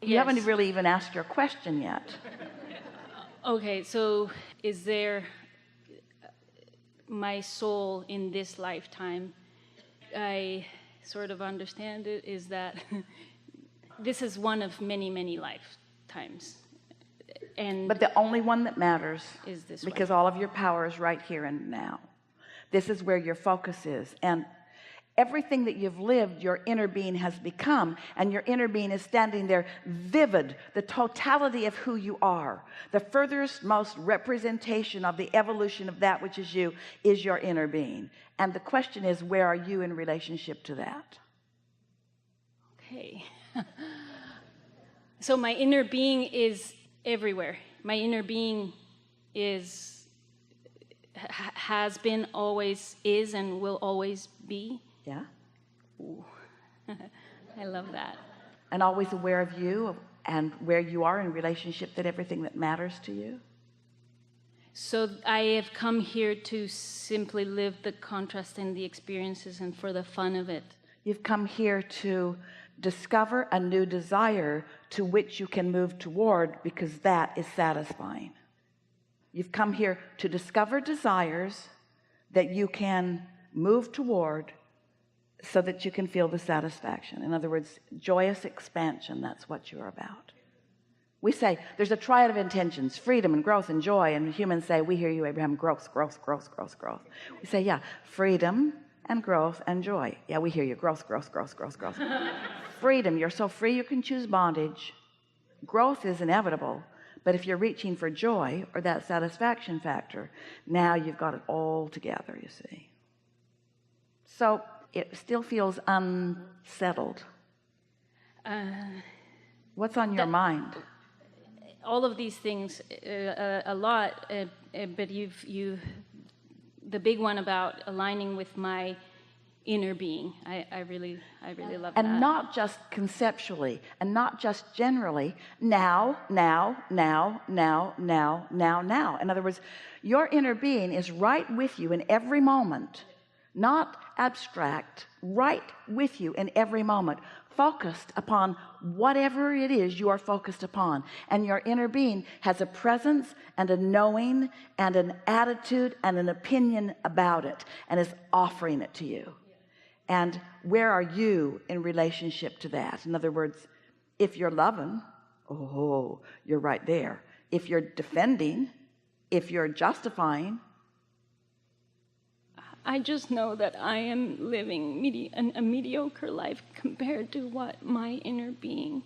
You haven't really even asked your question yet. Okay, so is there my soul in this lifetime? I sort of understand it is that this is one of many, many lifetimes. But the only one that matters is this because one. all of your power is right here and now. This is where your focus is, and everything that you've lived, your inner being has become, and your inner being is standing there vivid, the totality of who you are. The furthest most representation of the evolution of that which is you is your inner being. And the question is, where are you in relationship to that? Okay. So my inner being is everywhere. My inner being has been, always is, and will always be. Yeah. Ooh. I love that. And always aware of you and where you are in relationship to everything that matters to you. So I have come here to simply live the contrast and the experiences and for the fun of it. You've come here to discover a new desire to which you can move toward, because that is satisfying. You've come here to discover desires that you can move toward so that you can feel the satisfaction. In other words, joyous expansion. That's what you're about. We say there's a triad of intentions: freedom and growth and joy. And humans say, we hear you, Abraham, growth, growth, growth, growth, growth. We say, yeah, freedom and growth and joy. Yeah, we hear you, growth, growth, growth, growth, growth. Freedom, you're so free you can choose bondage. Growth is inevitable, but if you're reaching for joy or that satisfaction factor, now you've got it all together, you see. So it still feels unsettled. What's on your mind? All of these things, a lot, but the big one about aligning with my inner being. I really love that. And not just conceptually, and not just generally. Now. In other words, your inner being is right with you in every moment, not abstract, right with you in every moment, focused upon whatever it is you are focused upon. And your inner being has a presence and a knowing and an attitude and an opinion about it, and is offering it to you. And where are you in relationship to that? In other words, if you're loving, oh, you're right there. If you're defending, if you're justifying, I just know that I am living a mediocre life compared to what my inner being.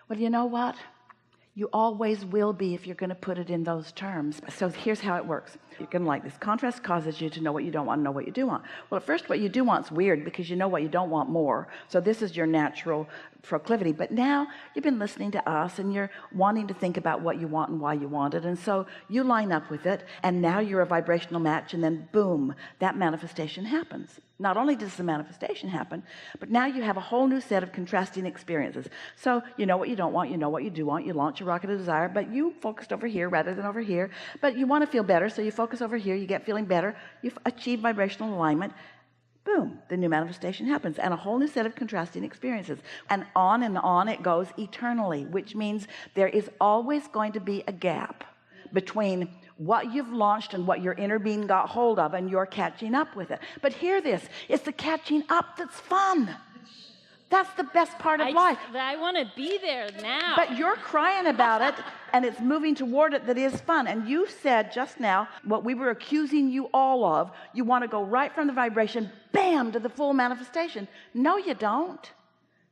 Well, you know what? You always will be if you're going to put it in those terms. So here's how it works. You're going to like this. Contrast causes you to know what you don't want and know what you do want. Well, at first what you do want's weird because you know what you don't want more. So this is your natural proclivity. But now you've been listening to us and you're wanting to think about what you want and why you want it. And so you line up with it, and now you're a vibrational match, and then boom, that manifestation happens. Not only does the manifestation happen, but now you have a whole new set of contrasting experiences. So you know what you don't want, you know what you do want. You launch your rocket of desire, but you focused over here rather than over here. But you want to feel better, so you focus over here. You get feeling better. You've achieved vibrational alignment. Boom, the new manifestation happens, and a whole new set of contrasting experiences. And on it goes eternally, which means there is always going to be a gap between what you've launched and what your inner being got hold of, and you're catching up with it. But hear this, it's the catching up that's fun. That's the best part of life. I want to be there now. But you're crying about it, and it's moving toward it that is fun. And you said just now what we were accusing you all of. You want to go right from the vibration, bam, to the full manifestation. No, you don't.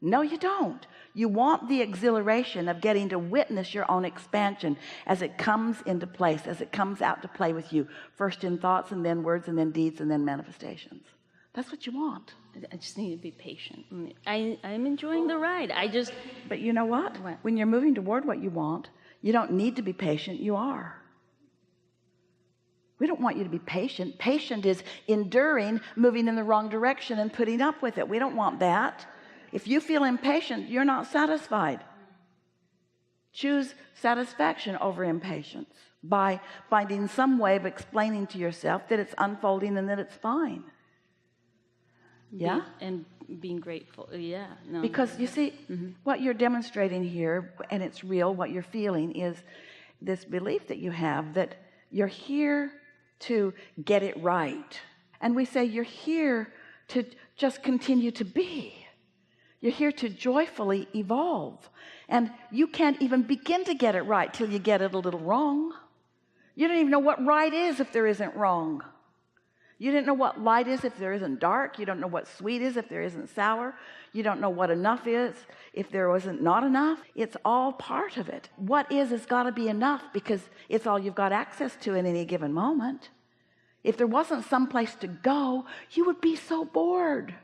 No, you don't. You want the exhilaration of getting to witness your own expansion as it comes into place, as it comes out to play with you, first in thoughts and then words and then deeds and then manifestations. That's what you want. I just need to be patient. I'm enjoying the ride. But you know what? When you're moving toward what you want, you don't need to be patient. You are. We don't want you to be patient. Patient is enduring, moving in the wrong direction and putting up with it. We don't want that. If you feel impatient, you're not satisfied. Choose satisfaction over impatience by finding some way of explaining to yourself that it's unfolding and that it's fine. Yeah? And being grateful. Yeah, no. Because you see, what you're demonstrating here, and it's real, what you're feeling is this belief that you have that you're here to get it right. And we say you're here to just continue to be. You're here to joyfully evolve. And you can't even begin to get it right till you get it a little wrong. You don't even know what right is if there isn't wrong. You didn't know what light is if there isn't dark. You don't know what sweet is if there isn't sour. You don't know what enough is if there wasn't not enough. It's all part of it. What is has got to be enough because it's all you've got access to in any given moment. If there wasn't some place to go, you would be so bored.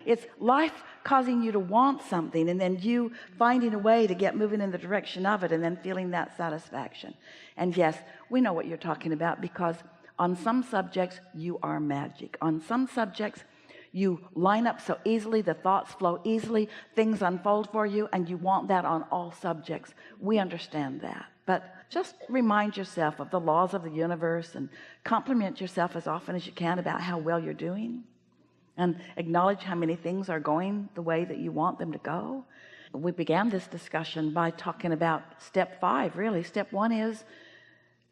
It's life causing you to want something and then you finding a way to get moving in the direction of it and then feeling that satisfaction. And yes, we know what you're talking about, because on some subjects you are magic. On some subjects you line up so easily, the thoughts flow easily, things unfold for you, and you want that on all subjects. We understand that, but just remind yourself of the laws of the universe and compliment yourself as often as you can about how well you're doing, and acknowledge how many things are going the way that you want them to go. We began this discussion by talking about step 5. Really, step 1 is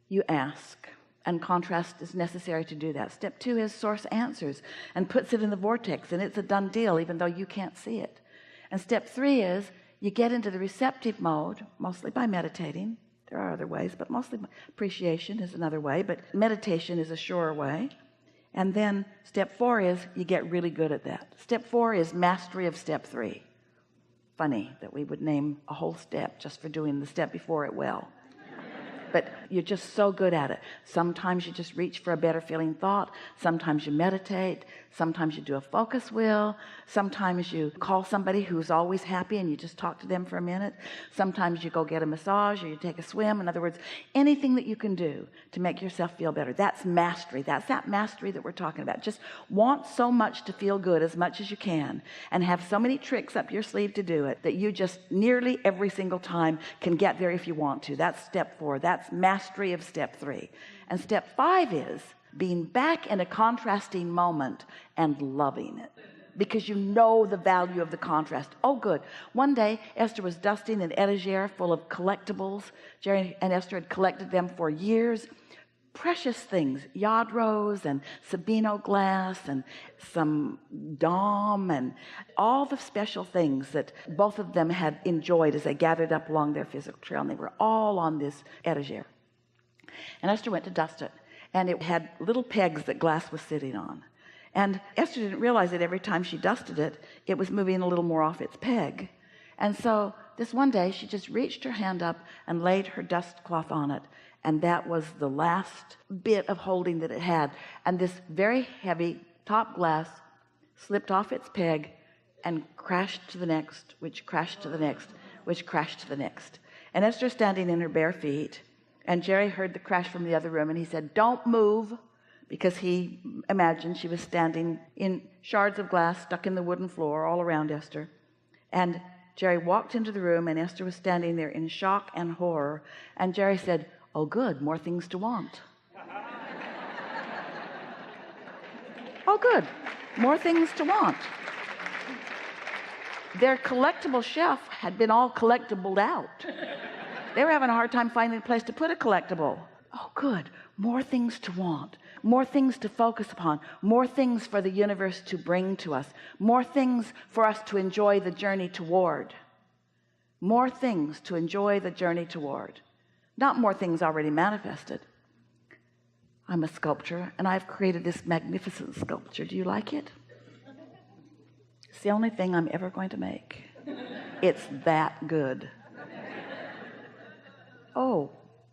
you ask, and contrast is necessary to do that. Step 2 is source answers and puts it in the vortex, and it's a done deal even though you can't see it. And step 3 is you get into the receptive mode, mostly by meditating. There are other ways, but mostly appreciation is another way, but meditation is a surer way. And then step 4 is you get really good at that. Step 4 is mastery of step 3. Funny that we would name a whole step just for doing the step before it well. But you're just so good at it. Sometimes you just reach for a better feeling thought. Sometimes you meditate. Sometimes you do a focus wheel. Sometimes you call somebody who's always happy and you just talk to them for a minute. Sometimes you go get a massage or you take a swim. In other words, anything that you can do to make yourself feel better. That's mastery. That's that mastery that we're talking about. Just want so much to feel good as much as you can and have so many tricks up your sleeve to do it that you just nearly every single time can get there if you want to. That's step 4. That's mastery of step 3. And step 5 is being back in a contrasting moment and loving it, because you know the value of the contrast. Oh good, one day Esther was dusting an etagere full of collectibles. Jerry and Esther had collected them for years, precious things, Yadros and Sabino glass and some Dom and all the special things that both of them had enjoyed as they gathered up along their physical trail, and they were all on this etagere. And Esther went to dust it, and it had little pegs that glass was sitting on, and Esther didn't realize that every time she dusted it, it was moving a little more off its peg. And so this one day she just reached her hand up and laid her dust cloth on it, and that was the last bit of holding that it had. And this very heavy top glass slipped off its peg and crashed to the next, which crashed to the next, which crashed to the next. And Esther standing in her bare feet, and Jerry heard the crash from the other room, and he said, "Don't move," because he imagined she was standing in shards of glass stuck in the wooden floor all around Esther. And Jerry walked into the room, and Esther was standing there in shock and horror. And Jerry said, "Oh good, more things to want." Oh good, more things to want. Their collectible shelf had been all collectibled out. They were having a hard time finding a place to put a collectible. Oh good, more things to want, more things to focus upon, more things for the universe to bring to us, more things for us to enjoy the journey toward, more things to enjoy the journey toward, not more things already manifested. I'm a sculptor, and I've created this magnificent sculpture. Do you like it? It's the only thing I'm ever going to make. It's that good. Oh,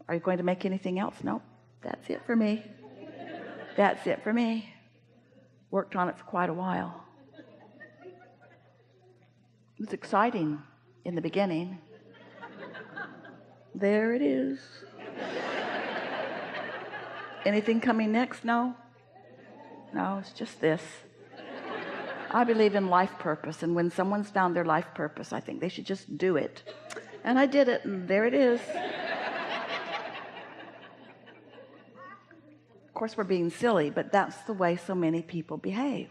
are you going to make anything else? Nope, that's it for me. That's it for me. Worked on it for quite a while. It was exciting in the beginning. There it is. Anything coming next? No, it's just this. I believe in life purpose, and when someone's found their life purpose, I think they should just do it. And I did it, and there it is. course we're being silly, but that's the way so many people behave.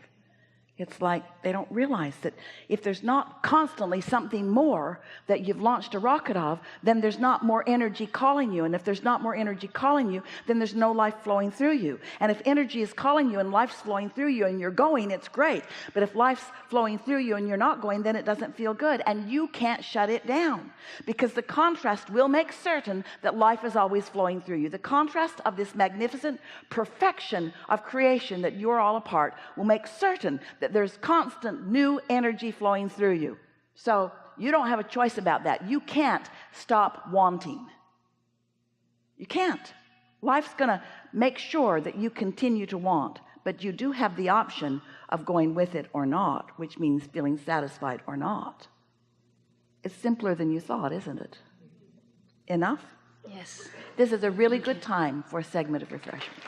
It's like they don't realize that if there's not constantly something more that you've launched a rocket of, then there's not more energy calling you. And if there's not more energy calling you, then there's no life flowing through you. And if energy is calling you and life's flowing through you and you're going, it's great. But if life's flowing through you and you're not going, then it doesn't feel good. And you can't shut it down, because the contrast will make certain that life is always flowing through you. The contrast of this magnificent perfection of creation that you're all a part will make certain that there's constant new energy flowing through you. So you don't have a choice about that. You can't stop wanting. You can't. Life's gonna make sure that you continue to want, but you do have the option of going with it or not, which means feeling satisfied or not. It's simpler than you thought, isn't it? Enough? Yes. This is a really good time for a segment of refreshment.